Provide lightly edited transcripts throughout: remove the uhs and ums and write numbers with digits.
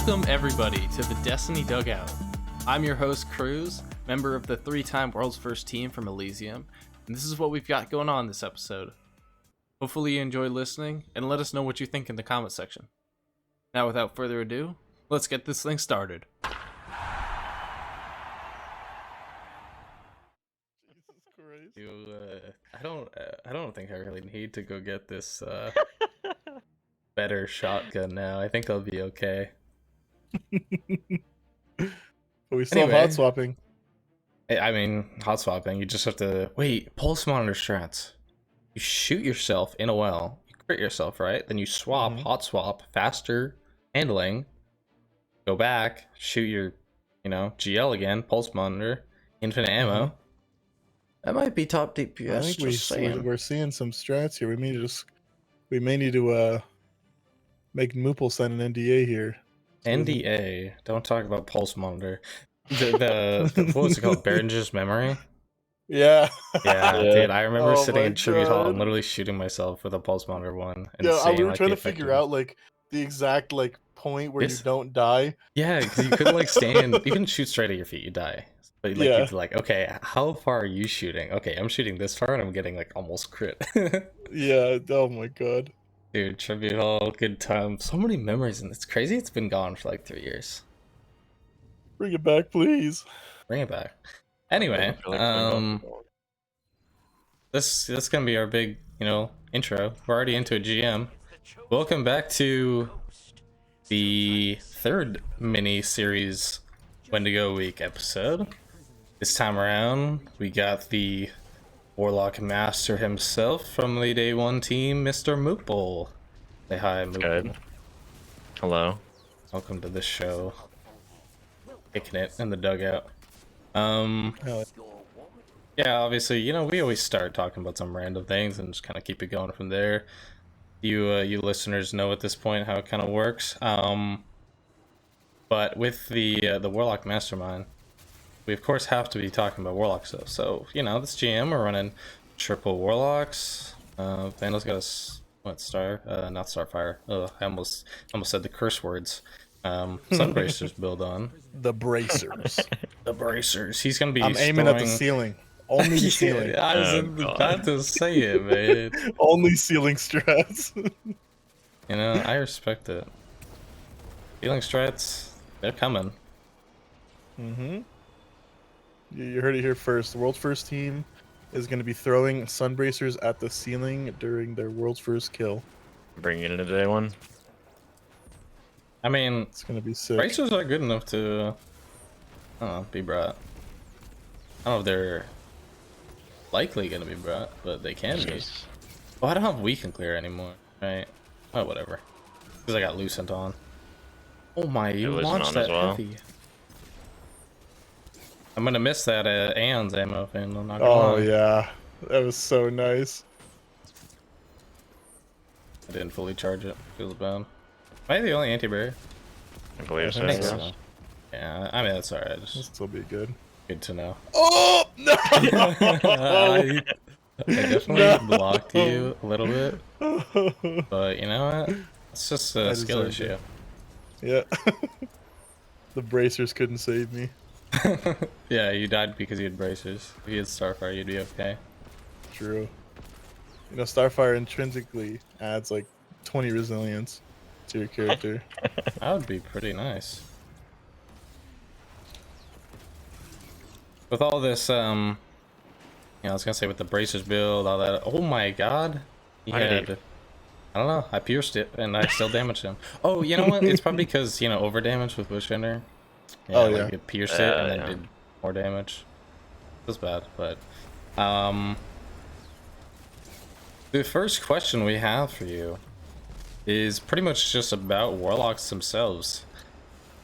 Welcome everybody to the Destiny Dugout. I'm your host Cruz, member of the 3-time World's First Team from Elysium, and this is what we've got going on this episode. Hopefully you enjoy listening, and let us know what you think in the comment section. Now without further ado, let's get this thing started. Jesus Christ. I don't think I really need to go get this better shotgun now. I think I'll be okay. But we still have hot swapping. I mean, hot swapping, you just have to... Wait, pulse monitor strats. You shoot yourself in a well, you crit yourself, right? Then you swap, hot swap, faster handling, go back, shoot your, GL again, pulse monitor, infinite ammo. That might be top DPS. I think we're seeing some strats here. We may need to make Moople sign an NDA here. NDA. Don't talk about pulse monitor. The what was it called? Behringer's memory. Yeah. Yeah, dude. I remember sitting in tribute hall and literally shooting myself with a pulse monitor one. And we were trying to figure out the exact point where you don't die. Yeah, because you couldn't stand. You can shoot straight at your feet, you die. But you'd okay, how far are you shooting? Okay, I'm shooting this far and I'm getting almost crit. Yeah. Oh my god. Dude, tribute hall, good time. So many memories, and it's crazy. It's been gone for 3 years. Bring it back, please. Bring it back. Anyway, this is gonna be our big, intro. We're already into a GM. Welcome back to the third mini series Wendigo Week episode. This time around, we got the Warlock Master himself from the Day 1 team, Mr. Moople. Say hi, Moople. Good. Hello. Welcome to the show. Kicking it in the dugout. Yeah, obviously, we always start talking about some random things and just kind of keep it going from there. You listeners know at this point how it kind of works. But with the Warlock Mastermind, we of course have to be talking about Warlock stuff. So, this GM, we're running triple Warlocks. Vandal's got not Starfire. I almost said the curse words. Sunbracers build on. The bracers. The bracers. He's gonna be I'm aiming at the ceiling. Only the ceiling. I was about to say it, man. Only ceiling strats. I respect it. Ceiling strats, they're coming. You heard it here first. The world's first team is going to be throwing Sunbracers at the ceiling during their world's first kill. Bringing it into Day 1. I mean, it's going to be sick. Bracers are good enough to, be brought. I don't know if they're likely going to be brought, but they can be. Oh, I don't have weaken clear anymore, right? Oh, whatever. Because I got Lucent on. Oh my, you launched that heavy. I'm gonna miss that Aeon's ammo thing. I'm not gonna lie. Yeah, that was so nice. I didn't fully charge it. Feels bad. Am I the only anti-barrier? I believe so. I think so. Yeah, I mean that's alright. It'll still be good. Good to know. Oh no! I definitely blocked you a little bit, but you know what? It's just a skill issue. Yeah. The bracers couldn't save me. Yeah, you died because you had bracers. If you had Starfire, you'd be okay. True. Starfire intrinsically adds 20 resilience to your character. That would be pretty nice. With all this, I was gonna say with the bracers build, all that. Oh my god! He had, I don't know. I pierced it and I still damaged him. Oh, you know what? It's probably because over damage with Wishender. Yeah, it pierced it and then did more damage. It was bad, but the first question we have for you is pretty much just about Warlocks themselves.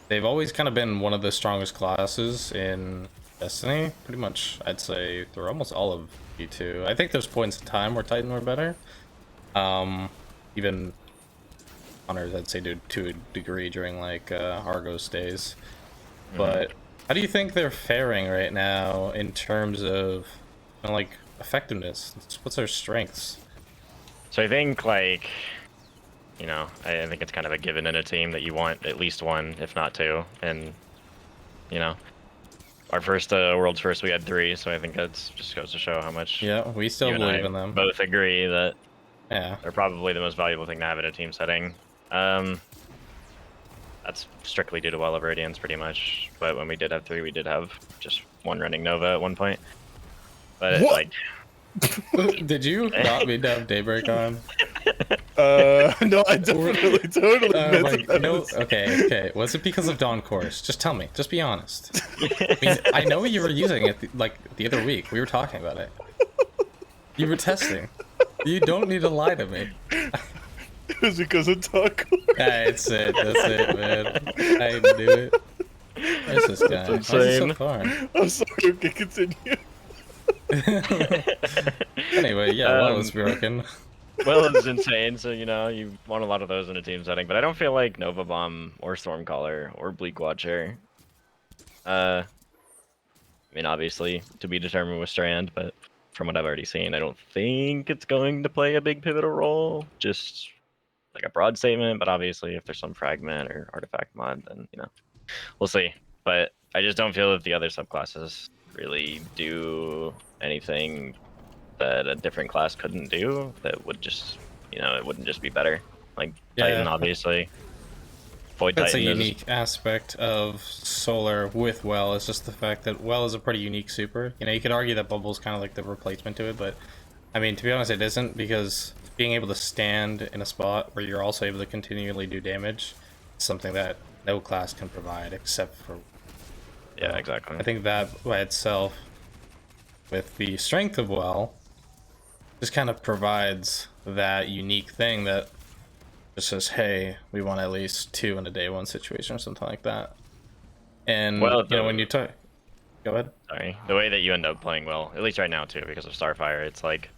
They've always kind of been one of the strongest classes in Destiny. Pretty much, I'd say through almost all of V2. I think there's points in time where Titan were better. Even Hunters, I'd say, to a degree during Argos days. But how do you think they're faring right now in terms of effectiveness? What's their strengths? So I think you know, I think it's kind of a given in a team that you want at least one, if not two. And, you know, our first world's first, we had 3, so I think that's just goes to show how much. Yeah, we still you and believe I in them. both agree that Yeah. they're probably the most valuable thing to have in a team setting. That's strictly due to Well of Radiance, pretty much. But when we did have 3, we did have just 1 running Nova at one point. But What? like, Did you not mean to have Daybreak on? No, I totally Oh meant my, no, okay. Was it because of Dawn Course? Just tell me. Just be honest. I mean, I know you were using it like the other week. We were talking about it. You were testing. You don't need to lie to me. It was because of Taco. That's it, man. I knew it. Where's this guy? Why is he so insane. far? I'm sorry, okay, continue. Anyway, yeah, well, it's broken. Well, it's insane, so you know, you want a lot of those in a team setting, but I don't feel like Nova Bomb or Stormcaller or Bleak Watcher. I mean, obviously, to be determined with Strand, but from what I've already seen, I don't think it's going to play a big pivotal role. Just like a broad statement, but obviously, if there's some fragment or artifact mod, then, you know, we'll see. But I just don't feel that the other subclasses really do anything that a different class couldn't do that would just, you know, it wouldn't just be better. Like Titan, obviously. Void That's a Titan unique aspect of Solar with Well, is just the fact that Well is a pretty unique super. You know, you could argue that Bubble's kind of like the replacement to it, but I mean, to be honest, it isn't, because being able to stand in a spot where you're also able to continually do damage is something that no class can provide except for... Yeah, exactly. I think that by itself, with the strength of Well, just kind of provides that unique thing that just says, hey, we want at least 2 in a day 1 situation or something like that. And, well, you know, when you talk... Go ahead. Sorry. The way that you end up playing Well, at least right now too, because of Starfire, it's like,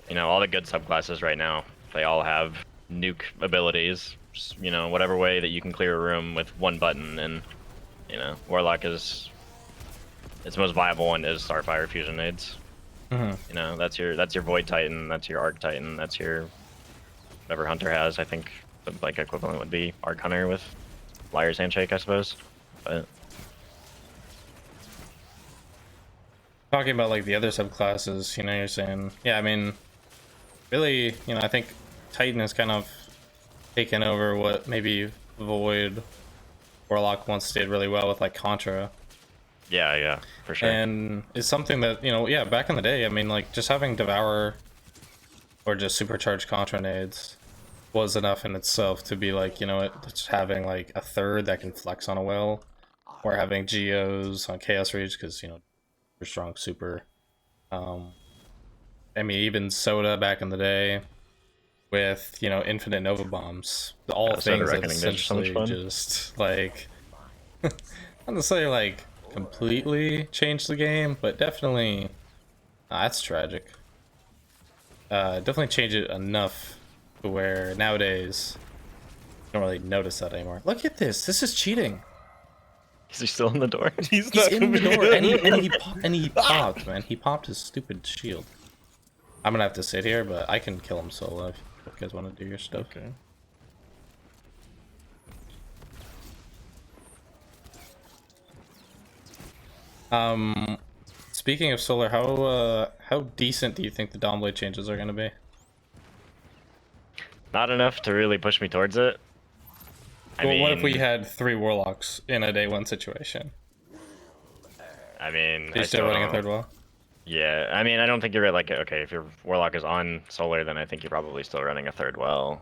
you know, all the good subclasses right now, they all have nuke abilities, you know, whatever way that you can clear a room with 1 button, and, you know, Warlock is... its most viable one is Starfire fusion nades. Mm-hmm. You know, that's your Void Titan, that's your Arc Titan, that's your whatever Hunter has. I think the like equivalent would be Arc Hunter with Liar's Handshake, I suppose. But Talking about like the other subclasses, you know, you're saying, yeah, I mean, really, you know, I think Titan has kind of taken over what maybe Void Warlock once did really well with like Contra. yeah, for sure. And it's something that, you know, yeah, back in the day, I mean, like, just having Devour or just supercharged Contra nades was enough in itself to be like, you know, just having like a third that can flex on a Well, or having Geos on Chaos Rage, because, you know, super strong super. I mean, even Soda back in the day with, you know, infinite Nova Bombs, all Soda things that Reckoning is so much essentially fun. just like, I'm gonna say like completely changed the game, but definitely, that's tragic. Definitely change it enough to where nowadays you don't really notice that anymore. Look at this. This is cheating. Is he still in the door? He's He's not in the coming door, in. and he popped, man. He popped his stupid shield. I'm gonna have to sit here, but I can kill him solo if you guys want to do your stuff. Okay. Speaking of Solar, how decent do you think the Dawnblade changes are gonna be? Not enough to really push me towards it. I Well, mean, what if we had 3 Warlocks in a day 1 situation? I mean, Are you still running a 3rd Well? Yeah, I mean, I don't think you're like, okay, if your Warlock is on Solar, then I think you're probably still running a 3rd Well.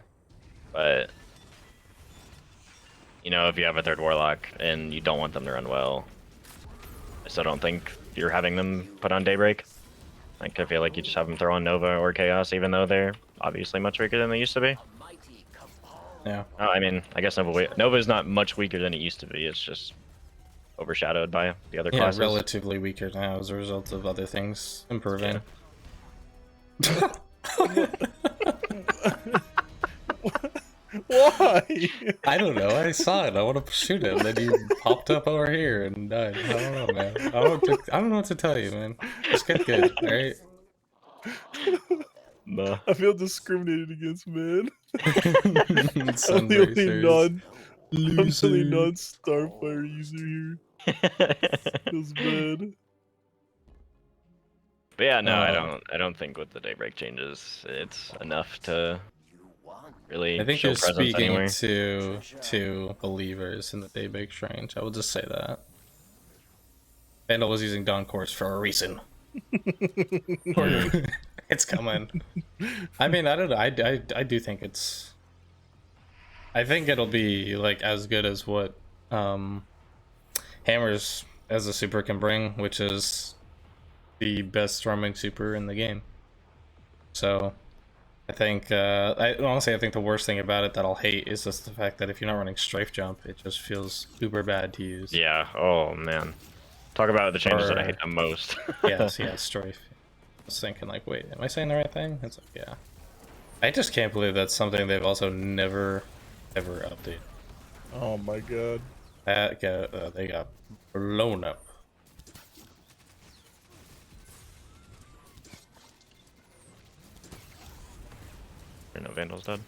But, you know, if you have a 3rd Warlock and you don't want them to run Well, I still don't think you're having them put on Daybreak. Like, I feel like you just have them throw on Nova or Chaos, even though they're obviously much weaker than they used to be. Yeah. I mean, I guess Nova is not much weaker than it used to be. It's just overshadowed by the other classes. Relatively weaker now as a result of other things improving. Why? I don't know. I saw it. I want to shoot it, and then you popped up over here and died. I don't know, man. I don't know what to tell you, man. Just get good, all right? No. I feel discriminated against, man. I'm the only Sunbracers. I'm the only non-Starfire user here. Feels bad. But yeah, no, Oh. I don't think with the daybreak changes, it's enough to really I think show you're presence speaking anywhere. to believers in the daybreak strange. I will just say that. Vandal was using Dawn Course for a reason. It's coming. I mean, I don't know. I do think it's. I think it'll be like as good as what Hammers as a super can bring, which is the best storming super in the game. So I think honestly I think the worst thing about it that I'll hate is just the fact that if you're not running strafe jump, it just feels uber bad to use. Yeah. Oh man. Talk about the changes that I hate the most. Yes, strafe. I was thinking like, wait, am I saying the right thing? It's like, yeah. I just can't believe that's something they've also never ever updated. Oh my god. That they got blown up. No Vandal's dead.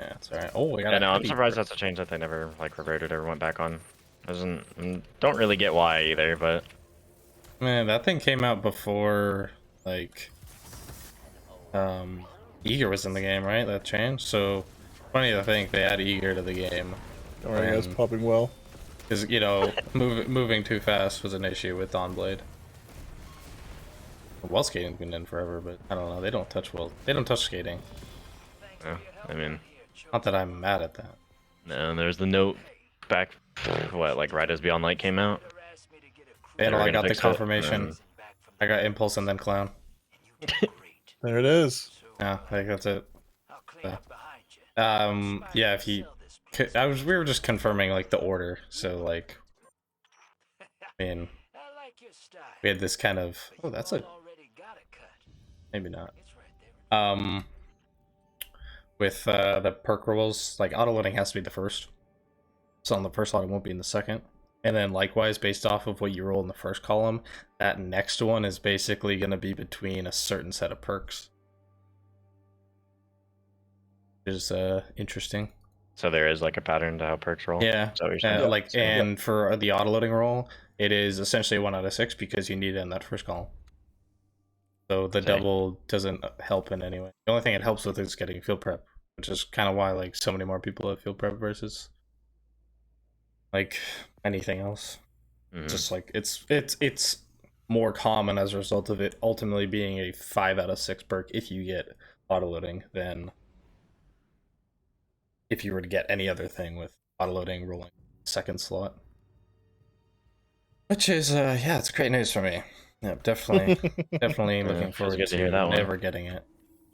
Yeah, it's alright. Oh, we got Yeah, a no, I'm heavy surprised perk. that's a change that they never like reverted or went back on. Don't really get why either, but Man, that thing came out before like Eager was in the game, right? That change. So funny to think they add Eager to the game. Don't worry, guys, popping well. Because, you know, moving too fast was an issue with Dawnblade. Well, skating's been in forever, but I don't know. They don't touch well. They don't touch skating. yeah, I mean, Not that I'm mad at that. no, there's the note back, what, like right as Beyond Light came out? And were I gonna got the fix it, confirmation. and I got Impulse and then Clown. There it is. Yeah, I think that's it. Yeah, if he... we were just confirming, like, the order. So, like... I mean... We had this kind of... Oh, that's a... Maybe not. With the perk rolls, like, auto-loading has to be the first. So on the first log, it won't be in the second. And then likewise, based off of what you roll in the first column, that next one is basically going to be between a certain set of perks. Which is interesting. so there is like a pattern to how perks roll. Yeah, So you're saying? like, and for the auto-loading roll, it is essentially 1 out of 6 because you need it in that first column. So the double doesn't help in any way. The only thing it helps with is getting field prep, which is kind of why like so many more people have field prep versus like anything else. Just like it's more common as a result of it ultimately being a 5 out of 6 perk if you get autoloading than if you were to get any other thing with autoloading rolling second slot. Which is yeah, it's great news for me. Yeah, definitely looking forward good to hear that one. never getting it.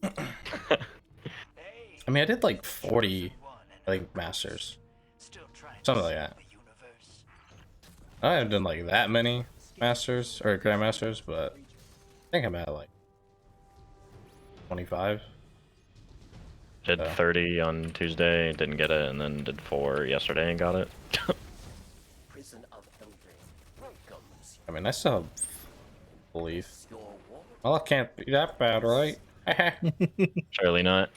I mean, I did like 40 I think masters. Something like that. I haven't done like that many masters or grandmasters, but I think I'm at like 25. Did 30 on Tuesday, didn't get it, and then did 4 yesterday and got it. I mean, I still have belief. Well, it can't be that bad, right? Surely not.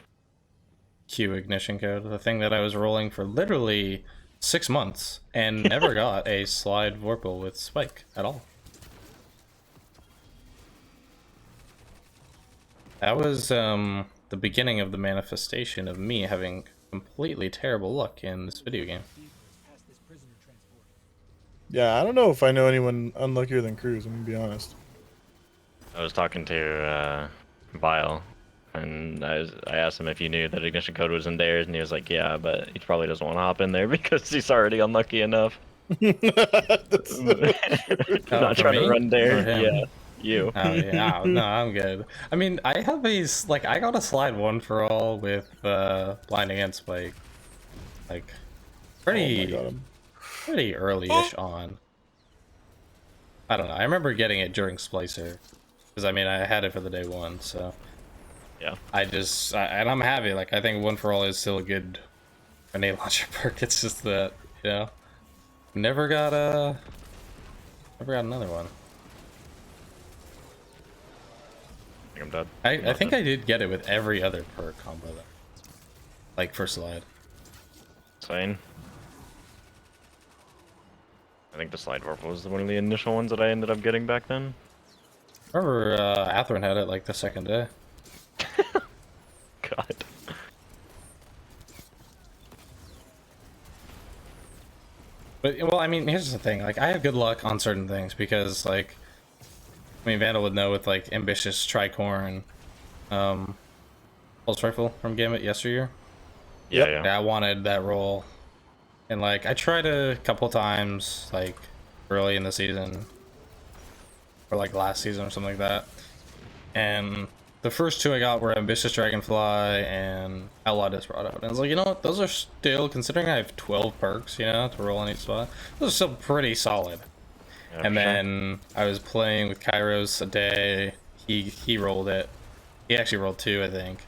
Q ignition code, the thing that I was rolling for literally 6 months and never got a slide Vorpal with Spike at all. That was the beginning of the manifestation of me having completely terrible luck in this video game. Yeah, I don't know if I know anyone unluckier than Cruz, I'm gonna be honest. I was talking to Vile, and I asked him if he knew that ignition code was in theirs, and he was like, yeah, but he probably doesn't want to hop in there because he's already unlucky enough. That's Not trying to run there. Yeah, you. Oh yeah, no, I'm good. I mean, I have these, like, I got a slide 1 for all with blinding and Spike. Like, pretty early-ish on. I don't know, I remember getting it during Splicer. Because, I mean, I had it for the day 1, so... Yeah. And I'm happy, like, I think 1 for all is still a good grenade launcher perk, it's just that, you know... Never got another one. think I'm dead. I think I did get it with every other perk combo though. Like for slide. Insane. I think the slide warp was one of the initial ones that I ended up getting back then. I remember Atherin had it like the second day. God. But well, I mean, here's the thing. Like, I have good luck on certain things because, like, I mean, Vandal would know with like ambitious tricorn, pulse rifle from Gambit yesteryear. Yeah, yeah. I wanted that roll, and like I tried a couple times, like early in the season, or like last season or something like that. And the first two I got were Ambitious Dragonfly and Outlaw Desperado. And I was like, you know what? Those are still, considering I have 12 perks, you know, to roll on each spot, those are still pretty solid. Yeah, And for sure. then I was playing with Kairos a day. He rolled it. He actually rolled 2, I think.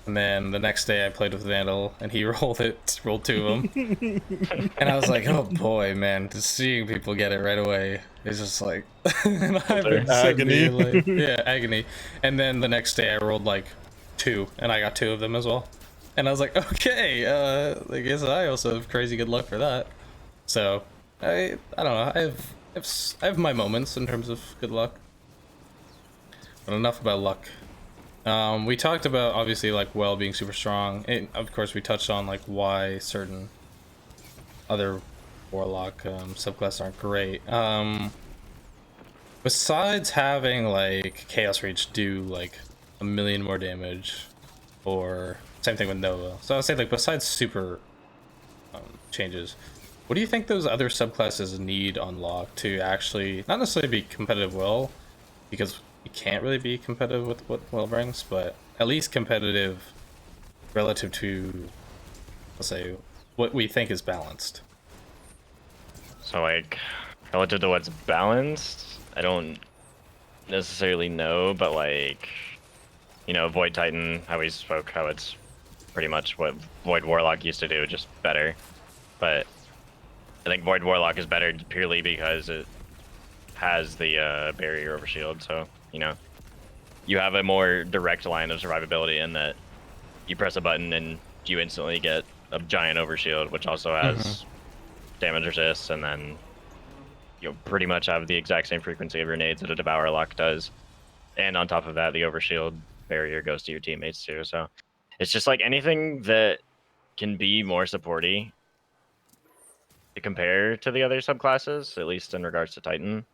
And then the next day I played with Vandal, and he rolled 2 of them. And I was like, oh boy, man, just seeing people get it right away is just like, and I've been Agony. like, yeah, agony. And then the next day I rolled like 2, and I got 2 of them as well. And I was like, okay, I guess I also have crazy good luck for that. So I don't know. I have my moments in terms of good luck, but enough about luck. We talked about obviously like well being super strong, and of course we touched on like why certain other Warlock subclasses aren't great. Besides having like Chaos Reach do like 1,000,000 more damage, or same thing with Nova. So I would say like besides super changes, what do you think those other subclasses need unlocked to actually not necessarily be competitive well, because you can't really be competitive with what well brings, but at least competitive relative to, let's say, what we think is balanced. So like, relative to what's balanced, I don't necessarily know, but like, you know, Void Titan, how we spoke, how it's pretty much what Void Warlock used to do, just better. But I think Void Warlock is better purely because it has the barrier over shield, so, you know, you have a more direct line of survivability in that you press a button and you instantly get a giant overshield, which also has damage resist, and then you pretty much have the exact same frequency of grenades that a Devour Lock does. And on top of that, the overshield barrier goes to your teammates too. So it's just like anything that can be more supporty to compare to the other subclasses, at least in regards to Titan,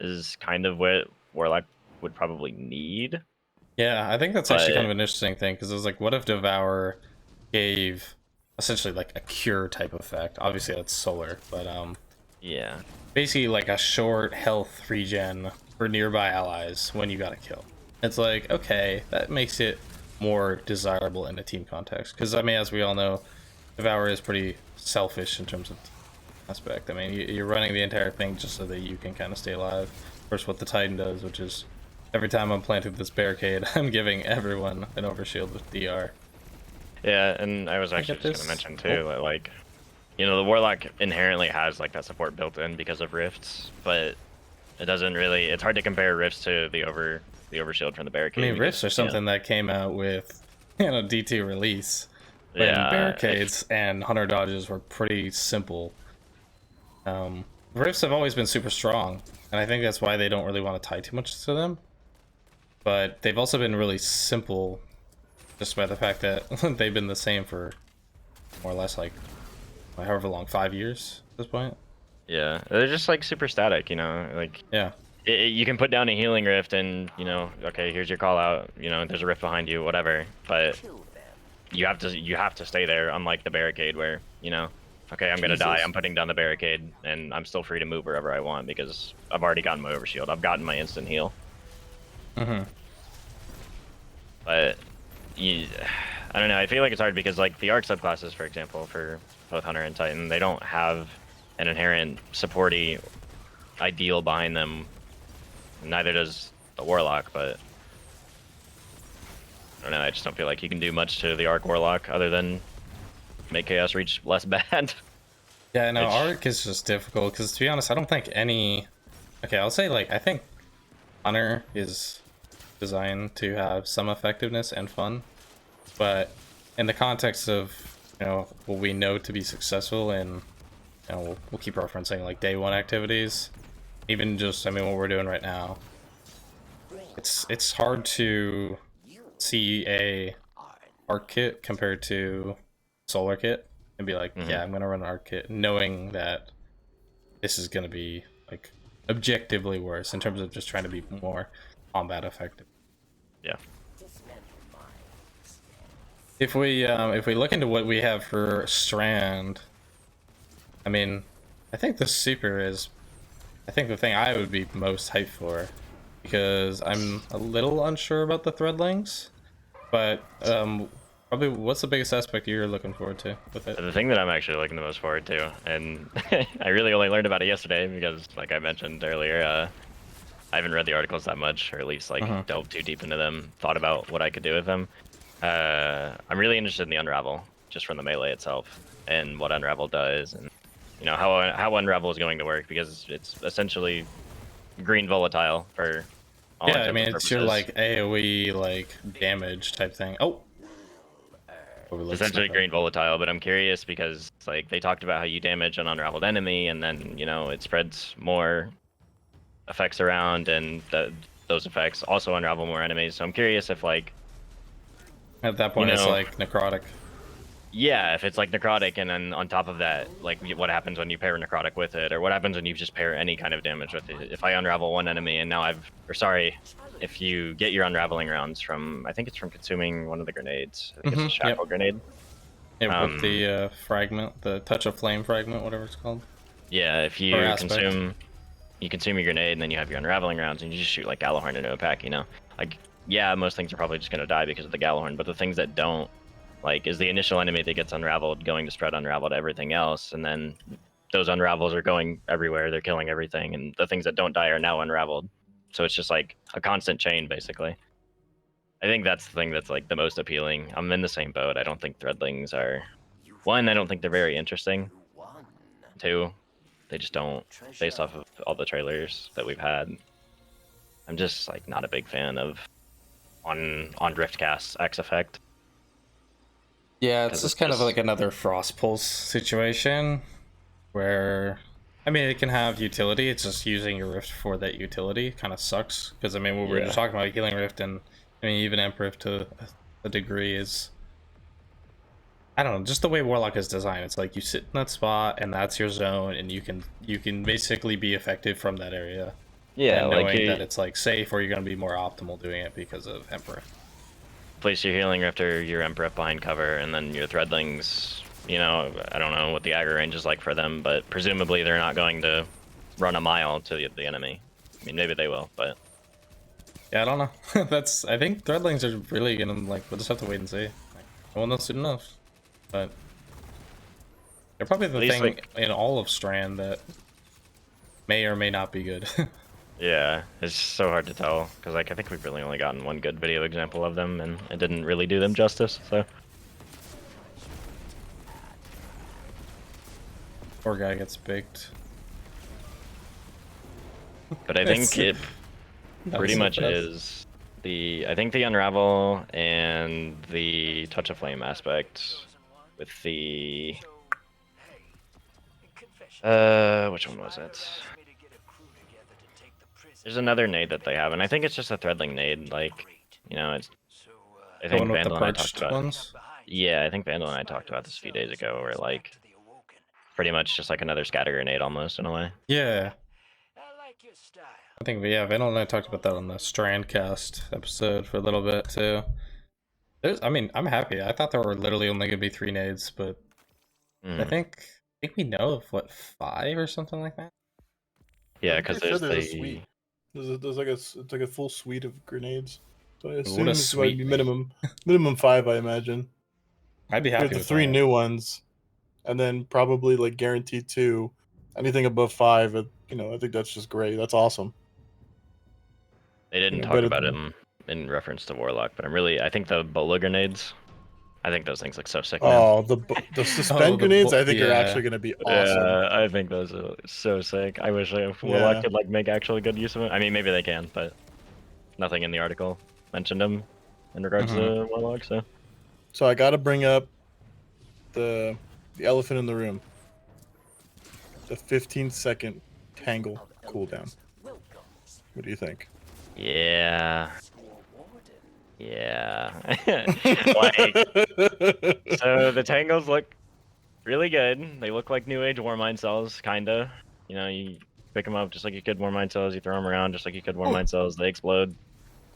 is kind of what Warlock would probably need. Yeah, I think that's actually kind of an interesting thing, because it was like, what if Devour gave essentially like a cure type effect? Obviously that's solar, but yeah, basically like a short health regen for nearby allies when you got a kill. It's like, okay, that makes it more desirable in a team context, because I mean, as we all know, Devour is pretty selfish in terms of aspect. I mean, you're running the entire thing just so that you can kind of stay alive. Versus what the Titan does, which is every time I'm planting this barricade, I'm giving everyone an overshield with DR. yeah, and I was actually just gonna mention too, that, like, you know, the Warlock inherently has like that support built in because of rifts, but it doesn't really. It's hard to compare rifts to the overshield from the barricade. I mean, rifts are something that came out with, you know, D2 release. When barricades and hunter dodges were pretty simple. Rifts have always been super strong, and I think that's why they don't really want to tie too much to them. But they've also been really simple, just by the fact that they've been the same for more or less like however long, 5 years at this point. Yeah, they're just like super static, you know, like, yeah, you can put down a healing rift and, you know, okay, here's your call out, you know, there's a rift behind you, whatever, but you have to stay there, unlike the barricade where, you know, okay, I'm gonna die, I'm putting down the barricade, and I'm still free to move wherever I want because I've already gotten my overshield, I've gotten my instant heal. But I don't know, I feel like it's hard because like the arc subclasses, for example, for both Hunter and Titan, they don't have an inherent supporty ideal behind them. Neither does the Warlock, but I don't know, I just don't feel like you can do much to the arc Warlock other than make Chaos Reach less bad. Yeah, no, arc is just difficult because, to be honest, I don't think any. Okay, I'll say like I think Hunter is designed to have some effectiveness and fun, but in the context of, you know, what we know to be successful, and you know, we'll keep referencing like day one activities, even just, I mean, what we're doing right now. It's hard to see a arc kit compared to solar kit and be like, yeah, I'm gonna run an arc kit, knowing that this is gonna be like objectively worse in terms of just trying to be more combat effective. Yeah. If we look into what we have for Strand, I mean, I think the super is, I think the thing I would be most hyped for, because I'm a little unsure about the threadlings, but probably what's the biggest aspect you're looking forward to with it? The thing that I'm actually looking the most forward to, and I really only learned about it yesterday because, like I mentioned earlier, I haven't read the articles that much, or at least like delved too deep into them, thought about what I could do with them. I'm really interested in the Unravel, just from the melee itself, and what Unravel does, and you know how Unravel is going to work, because it's essentially green volatile for all Yeah, I intents mean, and it's your purposes. like AoE like damage type thing. Oh, Essentially green volatile, but I'm curious because like they talked about how you damage an unraveled enemy, and then you know it spreads more effects around, and those effects also unravel more enemies. So I'm curious if like at that point you it's know, like necrotic. yeah, if it's like necrotic, and then on top of that, like what happens when you pair necrotic with it, or what happens when you just pair any kind of damage with it. If I unravel one enemy and now if you get your unraveling rounds from, I think it's from consuming one of the grenades. I think it's a shackle grenade. Yeah, with the fragment, the touch of flame fragment, whatever it's called. Yeah, if you consume your grenade, and then you have your unraveling rounds, and you just shoot like Galahorn into a pack, you know, like yeah, most things are probably just gonna die because of the Galahorn, but the things that don't, like, is the initial enemy that gets unraveled going to spread unravel to everything else, and then those unravels are going everywhere, they're killing everything, and the things that don't die are now unraveled. So it's just like a constant chain, basically. I think that's the thing that's like the most appealing. I'm in the same boat. I don't think threadlings are, one, I don't think they're very interesting. Two, they just don't, based off of all the trailers that we've had. I'm just like not a big fan of on Riftcast X effect. Yeah, it's just kind of like another Frost Pulse situation where, I mean, it can have utility. It's just using your Rift for that utility kind of sucks. Because, I mean, what we were just talking about, Healing Rift, and I mean, even Emp Rift to a degree is, I don't know, just the way Warlock is designed. It's like you sit in that spot and that's your zone, and you can basically be effective from that area. Yeah, and like knowing that it's like safe, or you're going to be more optimal doing it because of Emp Rift. Place your Healing Rift or your Emp Rift behind cover, and then your Threadlings, you know, I don't know what the aggro range is like for them, but presumably they're not going to run a mile to the enemy. I mean, maybe they will, but yeah, I don't know. I think Threadlings are really gonna, like, we'll just have to wait and see. Like, no one knows soon enough. But they're probably the thing like, in all of Strand that may or may not be good. yeah, it's so hard to tell, because like I think we've really only gotten one good video example of them, and it didn't really do them justice, so. Poor guy gets baked. But I think it pretty much is I think the Unravel and the Touch of Flame aspect with the which one was it? There's another nade that they have, and I think it's just a Threadling nade, like, you know, it's, I think Vandal and I talked about ones? Yeah, I think Vandal and I talked about this a few days ago, where like pretty much just like another scatter grenade almost, in a way. Yeah. I think, yeah, Vandal and I talked about that on the Strandcast episode for a little bit too. I mean, I'm happy. I thought there were literally only gonna be 3 nades, but I think we know of what, 5 or something like that. Yeah, because there's a suite. There's like it's like a full suite of grenades. So I assume it's going to be minimum 5, I imagine. I'd be happy with the with 3 that. new ones, and then probably like guaranteed 2. Anything above 5, you know, I think that's just great. That's awesome. They didn't talk about it in reference to Warlock, but I think the Bola grenades, I think those things look so sick, man. Oh, the suspend grenades, I think are actually going to be awesome. Yeah, I think those are so sick. I wish Warlock could like make actually good use of it. I mean, maybe they can, but nothing in the article mentioned him in regards to Warlock. So I got to bring up the elephant in the room. The 15-second tangle cooldown. What do you think? Yeah. Yeah. Like, so the tangles look really good. They look like new age Warmind cells, kinda. You know, you pick them up just like you could Warmind cells. You throw them around just like you could Warmind cells. They explode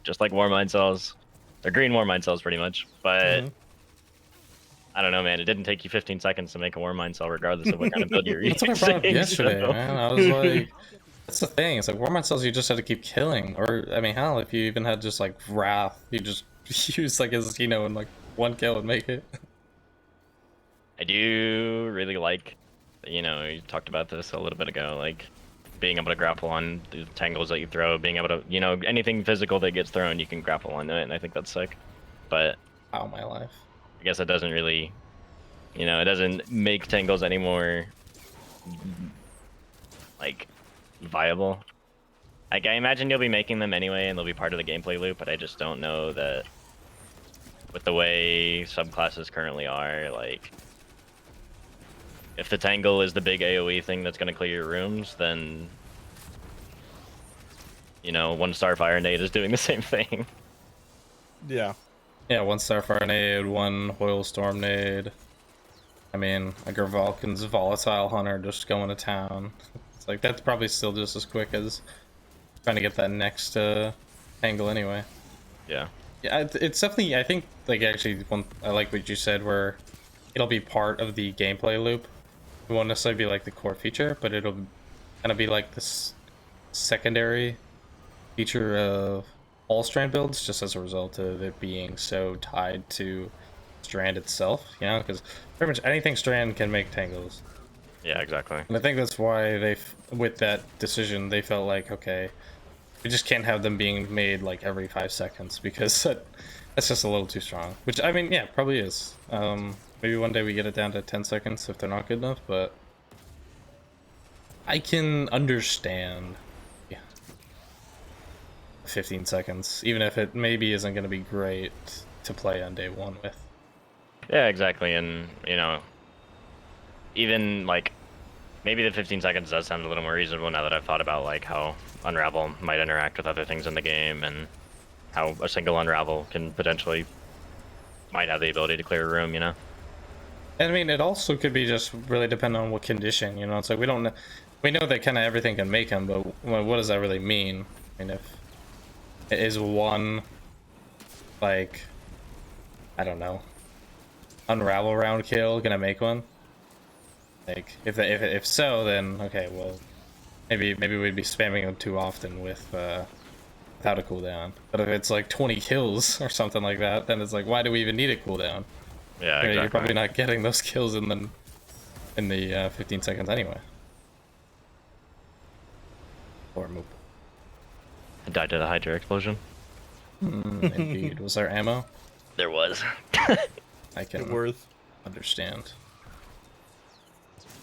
just like Warmind cells. They're green Warmind cells pretty much, but I don't know, man. It didn't take you 15 seconds to make a Warmind cell, regardless of what kind of build you're That's using. what I brought up yesterday, so... man. I was like, that's the thing. It's like Warmind cells you just had to keep killing, or I mean, hell, if you even had just like Wrath, you just use like his, you know, and like one kill and make it. I do really like, you know, you talked about this a little bit ago, like being able to grapple on the tangles that you throw, being able to, you know, anything physical that gets thrown, you can grapple onto it, and I think that's sick. But Oh my life. I guess it doesn't really, you know, it doesn't make tangles any more like viable. Like, I imagine you'll be making them anyway, and they'll be part of the gameplay loop, but I just don't know that with the way subclasses currently are, like, if the tangle is the big AoE thing that's going to clear your rooms, then, you know, 1-star Fire Nade is doing the same thing. Yeah. Yeah, 1-star Fire Nade, 1 Hoil Storm Nade. I mean, like our Vulcan's Volatile Hunter just going to town. It's like, that's probably still just as quick as trying to get that next angle anyway. Yeah. Yeah, it's definitely, I think, like, actually, I like what you said, where it'll be part of the gameplay loop. It won't necessarily be like the core feature, but it'll kind of be like this secondary feature of all Strand builds, just as a result of it being so tied to Strand itself, you know, because pretty much anything Strand can make tangles. Yeah, exactly. And I think that's why they, with that decision, they felt like, okay, we just can't have them being made like every 5 seconds, because that's just a little too strong. Which, I mean, yeah, probably is. Maybe one day we get it down to 10 seconds if they're not good enough, but I can understand 15 seconds, even if it maybe isn't going to be great to play on day one with. Yeah, exactly. And, you know, even like maybe the 15 seconds does sound a little more reasonable now that I've thought about like how Unravel might interact with other things in the game, and how a single Unravel can potentially might have the ability to clear a room, you know? And I mean, it also could be just really dependent on what condition, you know? It's like, we don't know, we know that kind of everything can make them, but what does that really mean? I mean, if it is one, like, I don't know, Unravel round kill gonna make one? Like, if so, then okay, well, maybe we'd be spamming them too often with without a cooldown. But if it's like 20 kills or something like that, then it's like, why do we even need a cooldown? Yeah, exactly. You're probably not getting those kills in the 15 seconds anyway. Or Moople. I died to the Hydra explosion. Indeed. Was there ammo? There was. I can Worth. understand.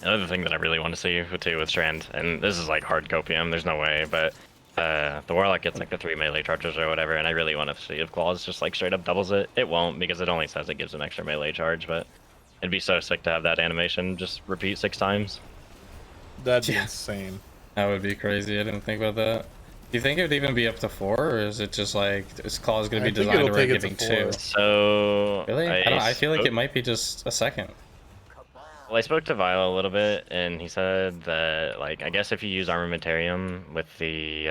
Another thing that I really want to see too with Strand, and this is like hard copium, there's no way, but the Warlock gets like the 3 melee charges or whatever, and I really want to see if Claws just like straight up doubles it. It won't, because it only says it gives an extra melee charge, but it'd be so sick to have that animation just repeat 6 times. That'd be insane. That would be crazy. I didn't think about that. Do you think it would even be up to 4, or is it just like, is Claws going to be designed around giving 2? So Really? I feel like it might be just a second. Well, I spoke to Vile a little bit, and he said that, like, I guess if you use Armamentarium with the,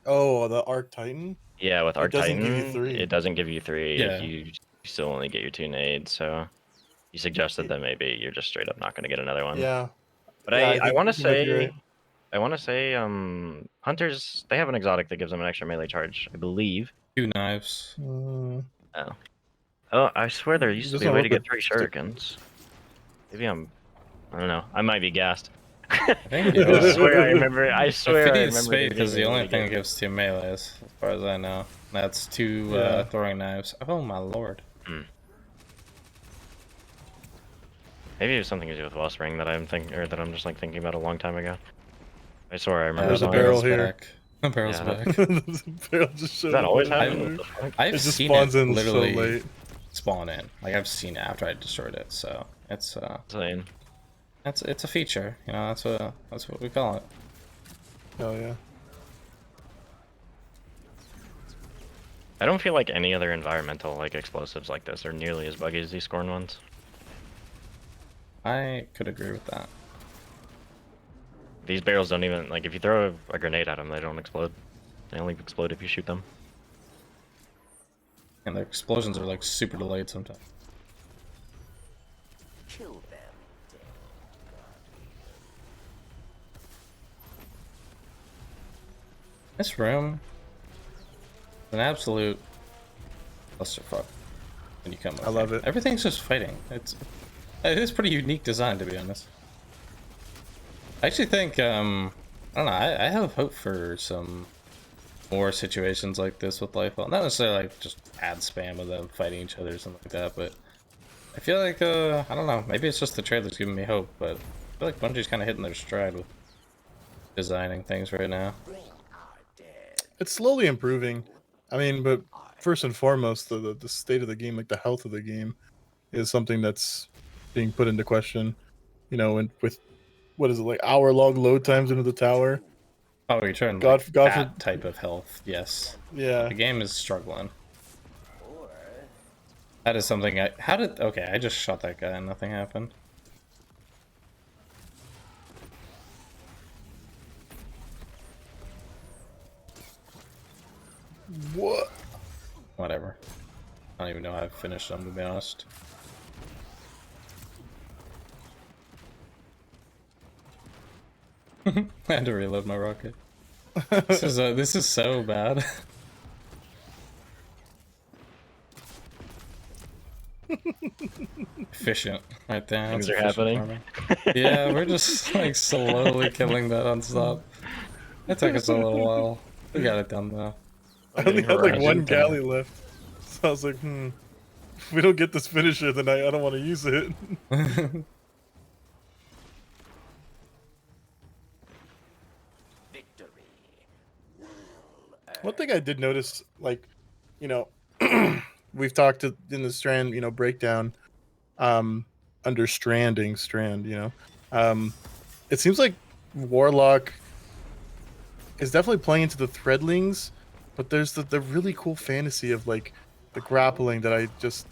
Oh, the Arc Titan? yeah, with Arc Titan, give you 3. it doesn't give you 3. Yeah. You still only get your 2 nades, so he suggested that maybe you're just straight up not going to get another one. Yeah. But Yeah, I want to you might be say, right. Hunters, they have an exotic that gives them an extra melee charge, I believe. 2 knives. Oh. Oh, I swear there used to be a way to get 3 shurikens. Maybe I don't know. I might be gassed. I think I it was. swear I remember. I swear I Phineas remember. Spade is the only thing that that gives 2 melees, as far as I know. That's 2 Yeah. throwing knives. Oh my lord. Maybe it was something to do with Wellspring that I'm thinking, or that I'm just like thinking about a long time ago. I swear I remember. There's a something. barrel here. Back. Barrel's Yeah, back. The barrel just showed Does that up always out of happen? nowhere. What the fuck? I've It just seen spawns it in so literally late. spawn in. Like I've seen it after I destroyed it, so Insane. it's a feature. You know, that's what we call it. Oh yeah. I don't feel like any other environmental like explosives like this are nearly as buggy as these Scorn ones. I could agree with that. These barrels don't even like if you throw a grenade at them, they don't explode. They only explode if you shoot them. And the explosions are like super delayed sometimes. Kill them. This room is an absolute clusterfuck when you come over. I love here. it. Everything's just fighting. It is pretty unique design, to be honest. I actually think I don't know. I have hope for some more situations like this with Lightfall. Not necessarily like just ad spam of them fighting each other or something like that, but I feel like I don't know. Maybe it's just the trailer's giving me hope, but I feel like Bungie's kind of hitting their stride with designing things right now. It's slowly improving. I mean, but first and foremost, the state of the game, like the health of the game, is something that's being put into question. You know, and with what is it, like hour-long load times into the tower? Oh, you're trying God- like God that for- type of health, yes. Yeah. The game is struggling. That is something okay, I just shot that guy and nothing happened. What? Whatever. I don't even know how I finished them, to be honest. I had to reload my rocket. This is so bad. Efficient, right there. Things That's are efficient happening. farming. Yeah, we're just like slowly killing that on stop. It took us a little while. We got it done though. I only had like one Horizon. galley left, so I was like, if we don't get this finisher, then I don't want to use it. Victory. One thing I did notice, like, you know, we've talked in the strand, you know, breakdown, under strand, you know, it seems like Warlock is definitely playing into the threadlings, but there's the really cool fantasy of like the grappling that I just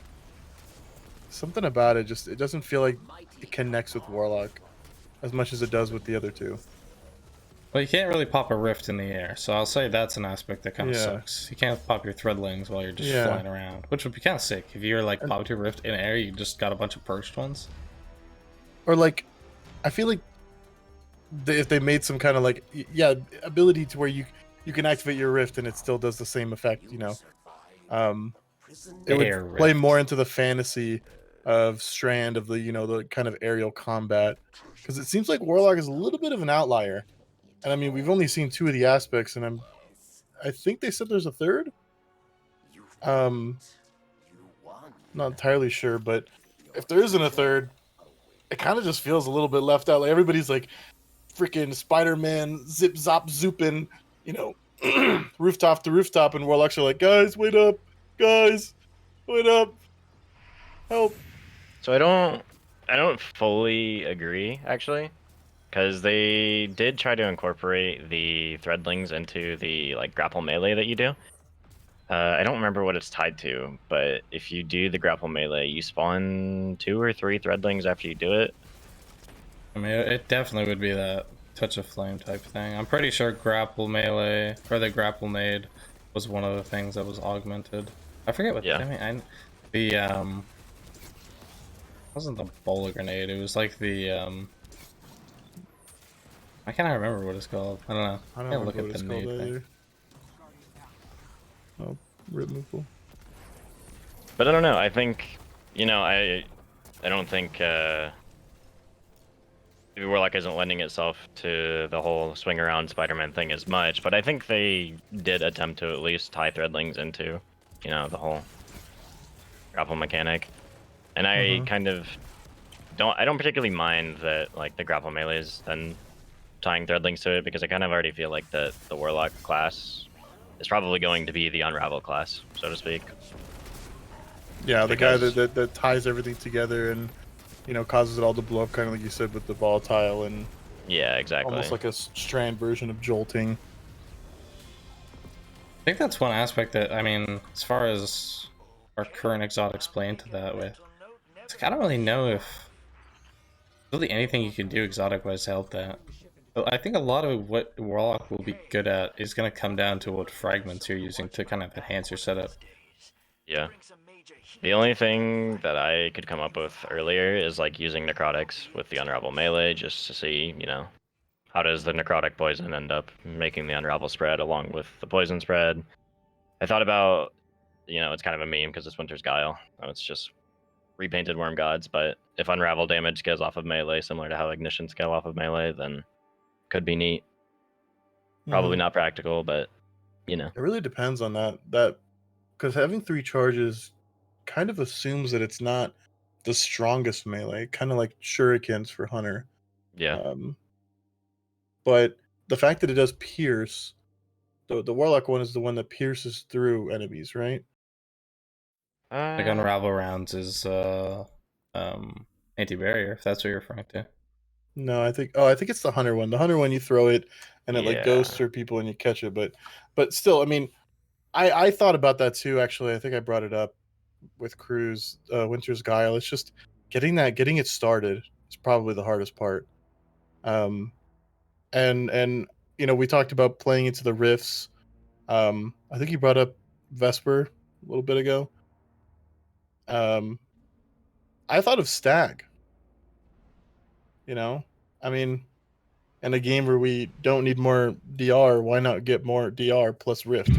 something about it it doesn't feel like it connects with Warlock as much as it does with the other two. Well, you can't really pop a rift in the air, so I'll say that's an aspect that kind of Yeah. sucks. You can't pop your threadlings while you're just Yeah. flying around, which would be kind of sick. If you're like popped your rift in air, you just got a bunch of perched ones. Or like, I feel like if they made some kind of like ability to where you can activate your rift and it still does the same effect, you know, it would Air play rift. more into the fantasy of strand of the, you know, the kind of aerial combat, because it seems like Warlock is a little bit of an outlier. And I mean, we've only seen two of the aspects, and I think they said there's a third. Not entirely sure, but if there isn't a third, it kind of just feels a little bit left out. Like everybody's like freaking Spider-Man zip zop zooping, you know, rooftop to rooftop, and Warlocks are like, guys, wait up, guys, wait up, help. So I don't fully agree actually, because they did try to incorporate the threadlings into the like grapple melee that you do. I don't remember what it's tied to, but if you do the grapple melee, you spawn 2 or 3 threadlings after you do it. I mean, it definitely would be that touch of flame type thing. I'm pretty sure grapple melee or the grapple nade was one of the things that was augmented. I forget what. Yeah. I mean, the wasn't the bowler grenade. It was like the I can't remember what it's called. I don't know. I don't Can't know look what at it's the called nade thing. either. Oh, Moople. But I don't know. I think, you know, I don't think Warlock isn't lending itself to the whole swing around Spider-Man thing as much, but I think they did attempt to at least tie threadlings into, you know, the whole grapple mechanic. And I kind of I don't particularly mind that like the grapple melees then tying threadlings to it because I kind of already feel like the Warlock class is probably going to be the Unravel class, so to speak. Yeah, the guy Because- that ties everything together and, you know, causes it all to blow up, kind of like you said with the volatile and Yeah, exactly. almost like a strand version of jolting. I think that's one aspect that, I mean, as far as our current exotics play into that with, it's like, I don't really know if really anything you can do exotic-wise to help that. But I think a lot of what Warlock will be good at is going to come down to what fragments you're using to kind of enhance your setup. Yeah. The only thing that I could come up with earlier is like using necrotics with the unravel melee just to see, you know, how does the necrotic poison end up making the unravel spread along with the poison spread. I thought about, you know, it's kind of a meme because it's Winter's Guile. It's just repainted worm gods, but if unravel damage scales off of melee, similar to how ignition scale off of melee, then could be neat. Probably not practical, but you know. It really depends on that because having 3 charges kind of assumes that it's not the strongest melee, kind of like shurikens for Hunter. Yeah. But the fact that it does pierce, the Warlock one is the one that pierces through enemies, right? Like Unravel rounds is anti-barrier, if that's what you're referring to. No, I think it's the Hunter one. The Hunter one, you throw it and it like goes Yeah. through people and you catch it, but still, I mean, I thought about that too. Actually, I think I brought it up with Cruz, Winter's Guile. It's just getting it started is probably the hardest part. And you know, we talked about playing into the rifts. I think you brought up Vesper a little bit ago. I thought of Stag. You know, I mean, in a game where we don't need more DR, why not get more DR plus Rift,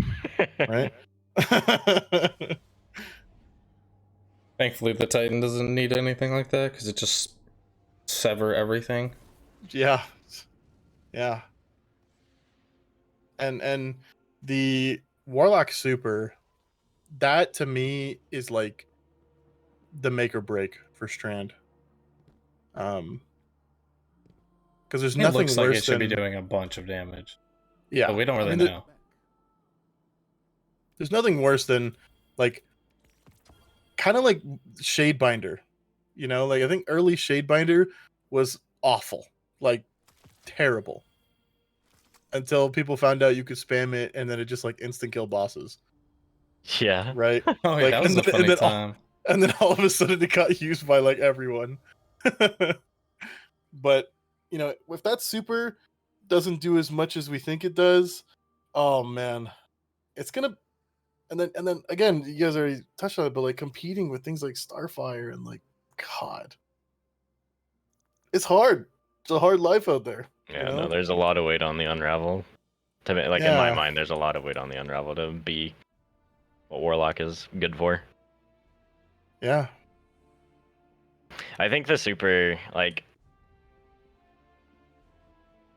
right? Thankfully, the Titan doesn't need anything like that because it just sever everything. Yeah, yeah. And the Warlock Super, that to me is like the make or break for Strand. Because there's It nothing looks like worse it should be than doing a bunch of damage, yeah. but we don't I really mean, know. there's nothing worse than like kind of like Shadebinder. You know, like I think early Shadebinder was awful, like terrible, until people found out you could spam it and then it just like instant kill bosses, Yeah. right? Oh, wait, Like that was a funny time. And then all of a sudden it got used by like everyone. But you know, if that super doesn't do as much as we think it does, oh man, it's gonna. And then again, you guys already touched on it, but like competing with things like Starfire and like God, it's hard. It's a hard life out there. Yeah, You know? no, there's a lot of weight on the unravel. To me, like in my Yeah. mind, there's a lot of weight on the unravel to be what Warlock is good for. Yeah. I think the super, like,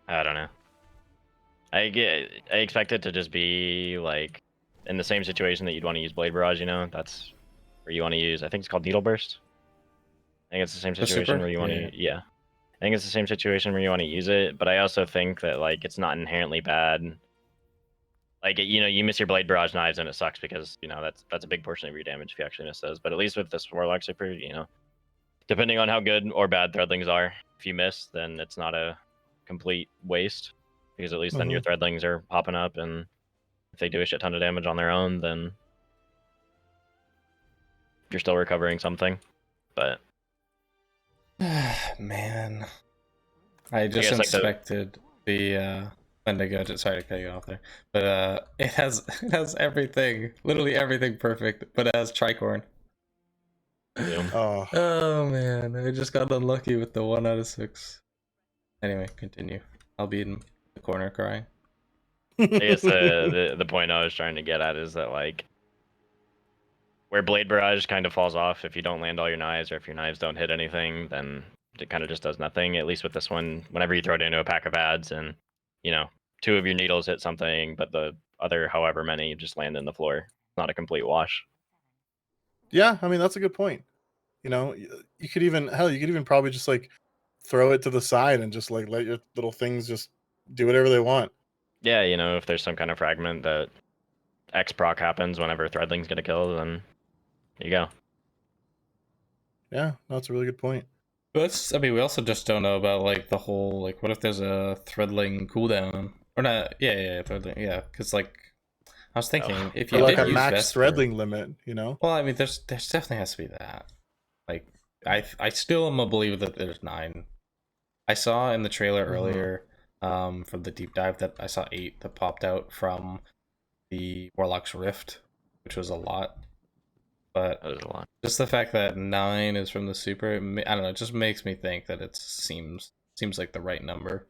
I don't know. I expect it to just be like in the same situation that you'd want to use Blade Barrage. You know, that's where you want to use. I think it's called Needle Burst. I think it's the same The situation super? where you want Yeah. to, yeah. I think it's the same situation where you want to use it, but I also think that like it's not inherently bad. Like you know, you miss your Blade Barrage knives and it sucks because you know that's a big portion of your damage if you actually miss those. But at least with this Warlock super, you know, depending on how good or bad threadlings are, if you miss, then it's not a complete waste because at least then your threadlings are popping up, and if they do a shit ton of damage on their own, then you're still recovering something. But Man, I just guess, like, inspected the Wendigo. Sorry to cut you off there, but it has everything, literally everything perfect, but it has Tricorn. Oh. Oh man, I just got unlucky with the 1 out of 6. Anyway, continue. I'll be in the corner crying. I guess the point I was trying to get at is that like where Blade Barrage kind of falls off if you don't land all your knives or if your knives don't hit anything, then it kind of just does nothing. At least with this one, whenever you throw it into a pack of ads and you know 2 of your needles hit something, but the other however many just land in the floor, it's not a complete wash. Yeah, I mean that's a good point. You know, you could even probably just like throw it to the side and just like let your little things just do whatever they want. Yeah, you know, if there's some kind of fragment that X proc happens whenever Threadlings get a kill, then there you go. Yeah, that's a really good point. But I mean, we also just don't know about like the whole like what if there's a threadling cooldown or not? Yeah, threadling. Yeah, because like I was thinking if Or you like did a use max Vesper, threadling limit, you know? well, I mean, there's definitely has to be that. Like I still am a believer that there's 9. I saw in the trailer earlier from the deep dive that I saw 8 that popped out from the Warlock's Rift, which was a lot. But That was a lot. just the fact that 9 is from the super, I don't know, it just makes me think that it seems like the right number.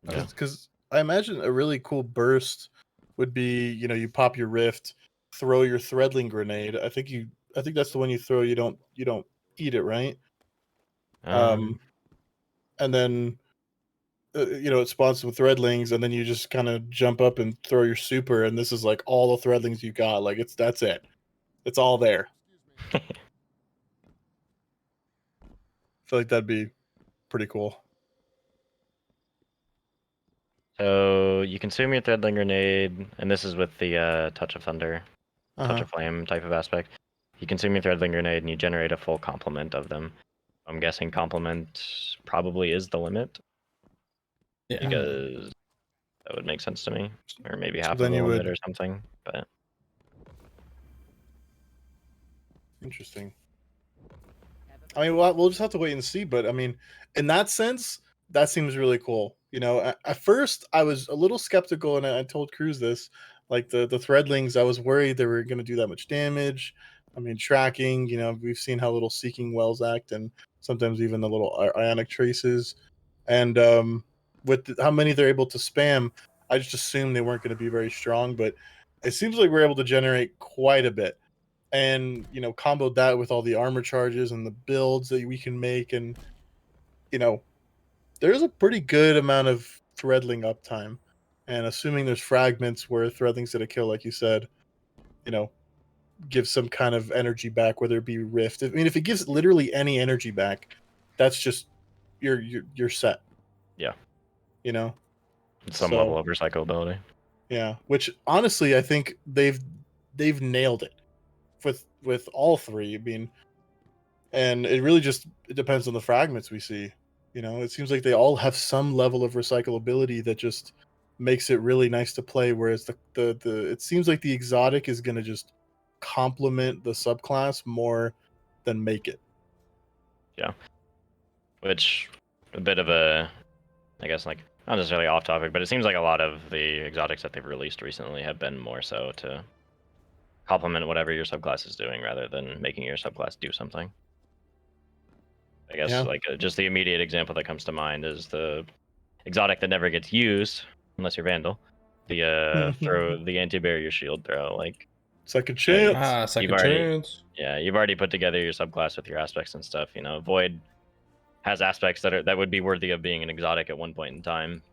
Yeah. Because I imagine a really cool burst would be, you know, you pop your rift, throw your threadling grenade. I think that's the one you throw. You don't eat it, right? And then you know, it spawns some threadlings, and then you just kind of jump up and throw your super, and this is like all the threadlings you got. Like that's it. It's all there. I feel like that'd be pretty cool. So you consume your Threadling Grenade, and this is with the Touch of Thunder, Touch of Flame type of aspect. You consume your Threadling Grenade, and you generate a full complement of them. I'm guessing complement probably is the limit. Yeah. Because that would make sense to me. Or maybe So half of then the you limit would- or something. But Interesting. I mean, we'll just have to wait and see. But I mean, in that sense, that seems really cool. You know, at first I was a little skeptical, and I told Cruz this. Like the threadlings, I was worried they were going to do that much damage. I mean, tracking. You know, we've seen how little seeking wells act, and sometimes even the little ionic traces. And how many they're able to spam, I just assumed they weren't going to be very strong. But it seems like we're able to generate quite a bit, and you know, combo that with all the armor charges and the builds that we can make, and you know, there's a pretty good amount of threadling uptime. And assuming there's fragments where threadling's gonna kill, like you said, you know, give some kind of energy back, whether it be rift. I mean, if it gives literally any energy back, that's just you're set. yeah, You know, some so level of recyclability. yeah. Which honestly, I think they've nailed it with all 3. I mean, and it really just it depends on the fragments we see. You know, it seems like they all have some level of recyclability that just makes it really nice to play. Whereas the it seems like the exotic is going to just complement the subclass more than make it. Yeah. Which a bit of a, I guess, like not necessarily off topic, but it seems like a lot of the exotics that they've released recently have been more so to complement whatever your subclass is doing rather than making your subclass do something. I guess Yeah. like just the immediate example that comes to mind is the exotic that never gets used unless you're Vandal. The throw the anti-barrier shield throw, like Second yeah, chance. Second already- chance. yeah, you've already put together your subclass with your aspects and stuff. You know, Void has aspects that would be worthy of being an exotic at one point in time,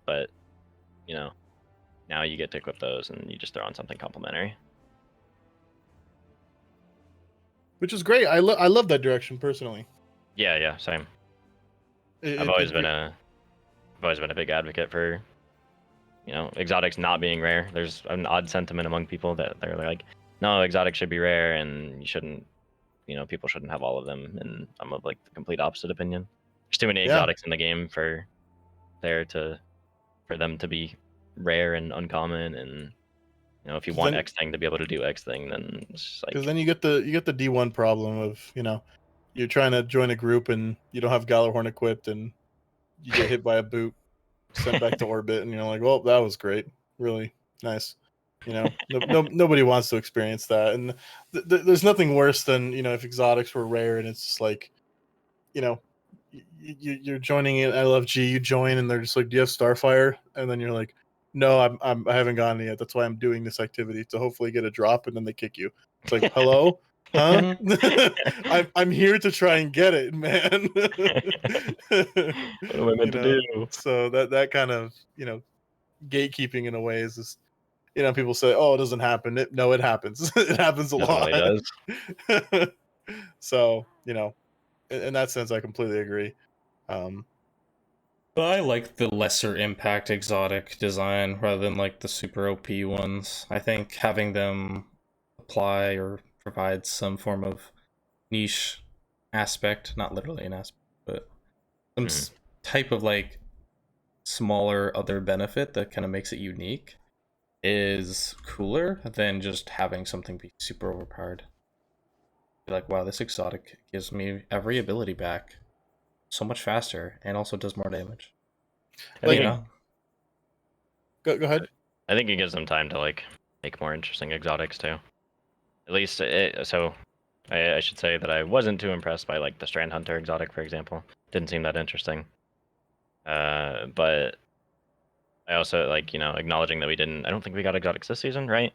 but you know, now you get to equip those and you just throw on something complementary. Which is great. I love that direction personally. Yeah, same. I've always been a big advocate for, you know, exotics not being rare. There's an odd sentiment among people that they're like, no, exotics should be rare and you shouldn't, you know, people shouldn't have all of them. And I'm of like the complete opposite opinion. There's too many exotics in the game for them to be rare and uncommon. And you know, if you want X thing to be able to do X thing, then it's just like, because then you get the D1 problem of, you know, you're trying to join a group and you don't have Galahorn equipped, and you get hit by a boot, sent back to orbit, and you're like, well, that was great, really nice. You know, nobody wants to experience that, and there's nothing worse than, you know, if exotics were rare and it's just like, you know, you're joining it. I love G. You join and they're just like, do you have Starfire? And then you're like, no, I haven't gotten it yet. That's why I'm doing this activity to hopefully get a drop, and then they kick you. It's like, hello, huh? I'm here to try and get it, man. what am I meant to do? So that kind of, you know, gatekeeping in a way is just, you know, people say, oh, it doesn't happen. No, it happens. It happens a lot. Does. So, you know, in that sense, I completely agree. But I like the lesser impact exotic design rather than like the super OP ones. I think having them apply or provide some form of niche aspect, not literally an aspect, but some type of like smaller other benefit that kind of makes it unique is cooler than just having something be super overpowered. Be like, wow, this exotic gives me every ability back so much faster and also does more damage. I Like, You think know? go ahead. I think it gives them time to like make more interesting exotics too. At least so I should say that I wasn't too impressed by like the Strand Hunter exotic, for example. Didn't seem that interesting. But I also like, acknowledging that we didn't. I don't think we got exotics this season, right?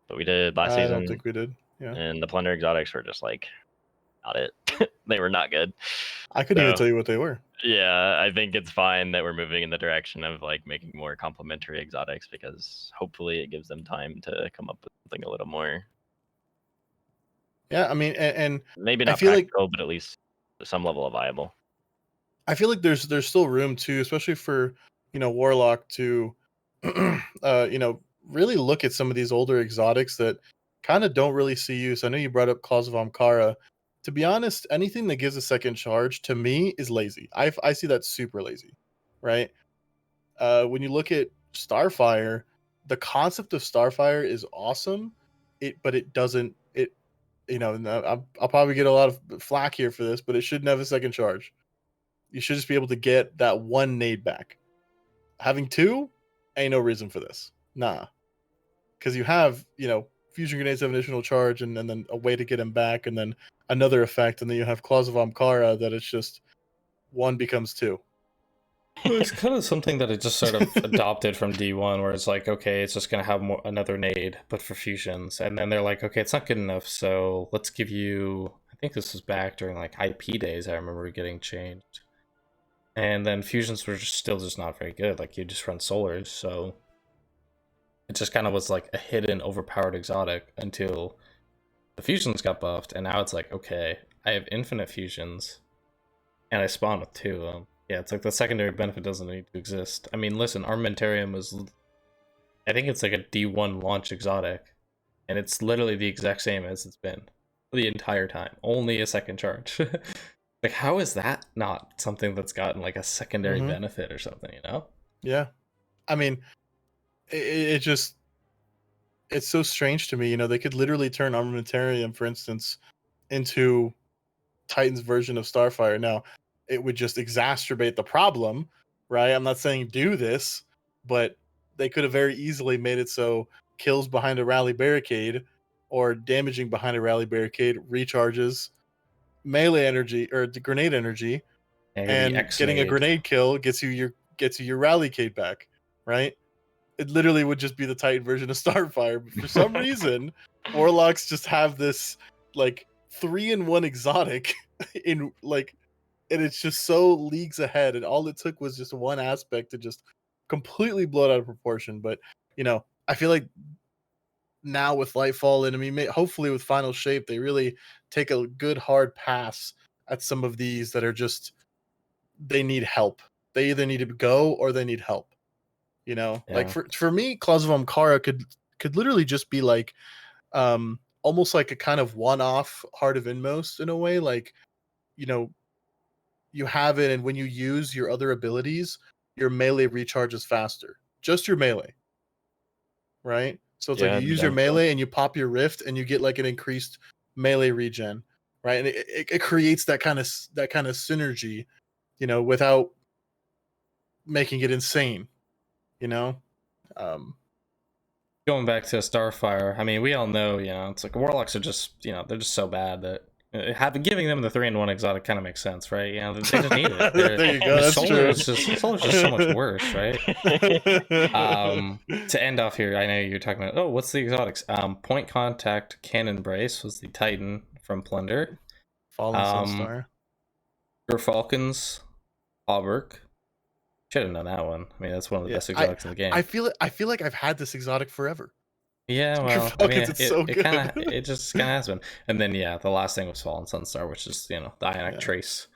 But we did last I don't season, think we did. Yeah, and the Plunder exotics were just like not it. They were not good. I couldn't even So tell you what they were. yeah, I think it's fine that we're moving in the direction of like making more complementary exotics because hopefully it gives them time to come up with something a little more, Yeah, I mean, and maybe I not feel like practical, but at least some level of viable. there's still room too, especially for Warlock to really look at some of these older exotics that kind of don't really see use. I know you brought up Claws of Amkara. To be honest, anything that gives a second charge to me is lazy. I see that super lazy, right? When you look at Starfire, the concept of Starfire is awesome. But it doesn't. And I'll probably get a lot of flack here for this, but it shouldn't have a second charge. You should just be able to get that one nade back. Having two, ain't no reason for this. Nah. Because you have, fusion grenades have an additional charge and then a way to get him back, and then another effect, and then you have Claws of Amkara that it's just one becomes two. Well, it's kind of something that it just sort of adopted from D1, where it's like, okay, it's just gonna have another nade, but for fusions, and then they're like, okay, it's not good enough, so let's give you. I think this was back during like IP days. I remember getting changed, and then fusions were still just not very good. Like you just run solars, so it just kind of was like a hidden, overpowered exotic until the fusions got buffed, and now it's like, okay, I have infinite fusions, and I spawn with two of them. Yeah, it's like the secondary benefit doesn't need to exist. I mean, listen, Armamentarium is, I think it's like a D1 launch exotic, and it's literally the exact same as it's been the entire time. Only a second charge. Like, how is that not something that's gotten like a secondary benefit or something, you know? Yeah. I mean, it just, it's so strange to me. They could literally turn Armamentarium, for instance, into Titan's version of Starfire. Now, it would just exacerbate the problem, right? I'm not saying do this, but they could have very easily made it so kills behind a rally barricade or damaging behind a rally barricade recharges melee energy or the grenade energy, and getting a grenade kill gets you your rallycade back, right? It literally would just be the Titan version of Starfire. But for some reason, Warlocks just have this like 3-in-1 exotic in like, and it's just so leagues ahead. And all it took was just one aspect to just completely blow it out of proportion. But I feel like now with Lightfall and hopefully with Final Shape, they really take a good hard pass at some of these that are just, they need help. They either need to go or they need help. Like for me, Claws of Amkara could literally just be like almost like a kind of one-off Heart of Inmost in a way. Like, you have it, and when you use your other abilities, your melee recharges faster. Just your melee, right? So it's like you use your melee and you pop your rift and you get like an increased melee regen, right? And it creates that kind of synergy, without making it insane, Going back to Starfire, I mean, we all know, it's like Warlocks are just, they're just so bad that giving them the 3-in-1 exotic kind of makes sense, right? They just need it. There you go. That's true. Solar's just so much worse, right? To end off here, I know you're talking about, oh, what's the exotics? Point Contact Cannon Brace was the Titan from Plunder. Fallen Sunstar. Falcons, Auberk. Should have known that one. I mean, that's one of the best exotics in the game. I feel like I've had this exotic forever. Yeah, well, I mean, it just kind of has been. And then, the last thing was Fallen Sunstar, which is, the Ionic Trace.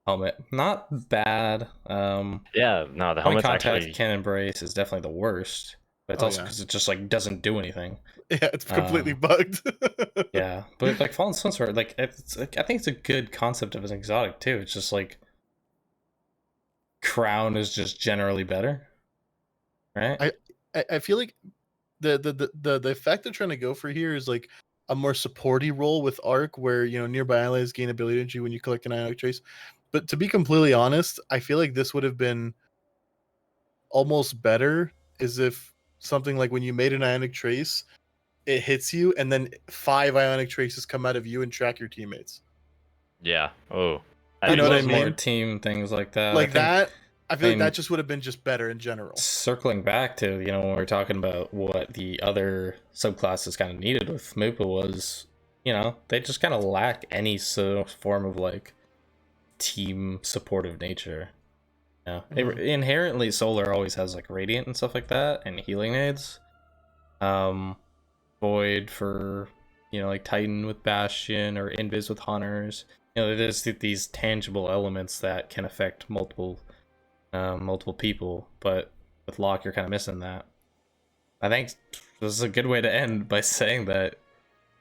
helmet. Not bad. Yeah, no, the Point helmet's contact actually. can embrace is definitely the worst, but it's Oh, also yeah. because it just like doesn't do anything. Yeah, it's completely bugged. Yeah, but like Fallen Sunsword, like it's like, I think it's a good concept of an exotic too. It's just like Crown is just generally better, right? I feel like the effect they're trying to go for here is like a more supporty role with Arc, where nearby allies gain ability energy when you collect an ionic trace. But to be completely honest, I feel like this would have been almost better is if something like when you made an ionic trace, it hits you, and then 5 ionic traces come out of you and track your teammates. Yeah. Oh. You know what I More mean? team things like that. Like I think. that. I feel I like mean, that just would have been just better in general. circling back to when we were talking about what the other subclasses kind of needed with Moople was, they just kind of lack any sort of form of like team supportive nature. Inherently Solar always has like Radiant and stuff like that, and healing aids. Void for like Titan with Bastion or Invis with Hunters. There's these tangible elements that can affect multiple people, but with Lock you're kind of missing that. I think this is a good way to end by saying that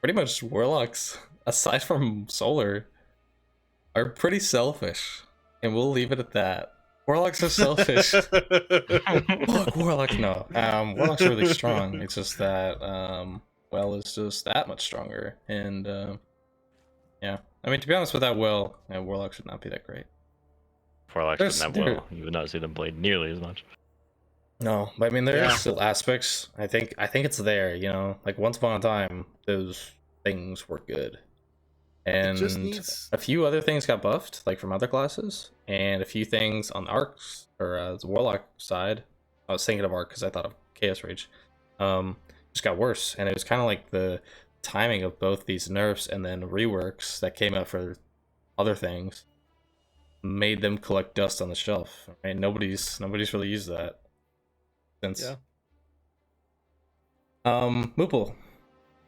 pretty much Warlocks, aside from Solar, are pretty selfish, and we'll leave it at that. Warlocks are selfish. Fuck Warlocks, no. Warlocks are really strong. It's just that Well is just that much stronger, and yeah. I mean, to be honest, with that Warlock should not be that great. Warlocks didn't have well. You would not see them played nearly as much. No, but I mean, there are still aspects. I think it's there. Like once upon a time, those things were good, and a few other things got buffed, like from other classes, and a few things on the Arcs or the Warlock side. I was thinking of Arc because I thought of Chaos Rage. Just got worse, and it was kind of like the timing of both these nerfs and then reworks that came out for other things made them collect dust on the shelf. Right? Nobody's really used that since. Yeah. Moople,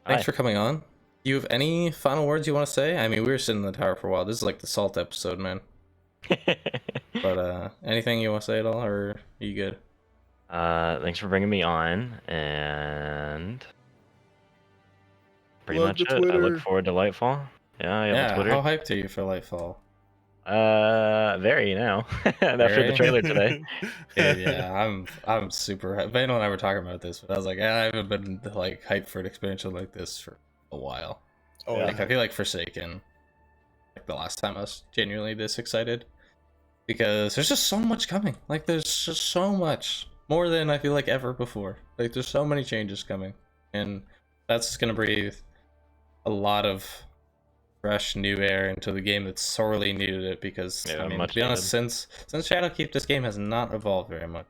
thanks for coming on. Do you have any final words you want to say? I mean, we were sitting in the tower for a while. This is like the salt episode, man. But anything you want to say at all, or are you good? Thanks for bringing me on, and pretty much it. I look forward to Lightfall. Yeah, Twitter. How hyped are you for Lightfall? Very now. After the trailer today. Dude, yeah, I'm super hyped. Ben and I were talking about this, but I was like, I haven't been like hyped for an expansion like this for a while. Oh, like I feel like Forsaken, like the last time I was genuinely this excited, because there's just so much coming. Like there's just so much more than I feel like ever before. Like there's so many changes coming, and that's just gonna breathe a lot of fresh new air into the game that sorely needed it, because I mean, to be honest, since Shadowkeep, this game has not evolved very much.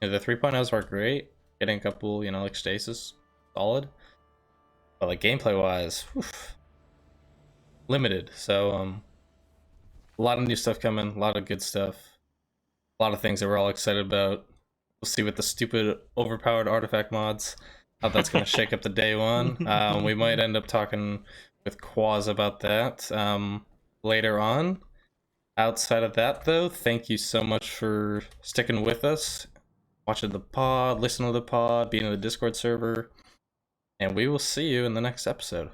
The 3.0s were great, getting a couple like stasis solid, but like gameplay wise, limited. So a lot of new stuff coming, a lot of good stuff, a lot of things that we're all excited about. We'll see with the stupid overpowered artifact mods how that's gonna shake up the day one. We might end up talking with Quaz about that later on. Outside of that, though, thank you so much for sticking with us, watching the pod, listening to the pod, being in the Discord server, and we will see you in the next episode.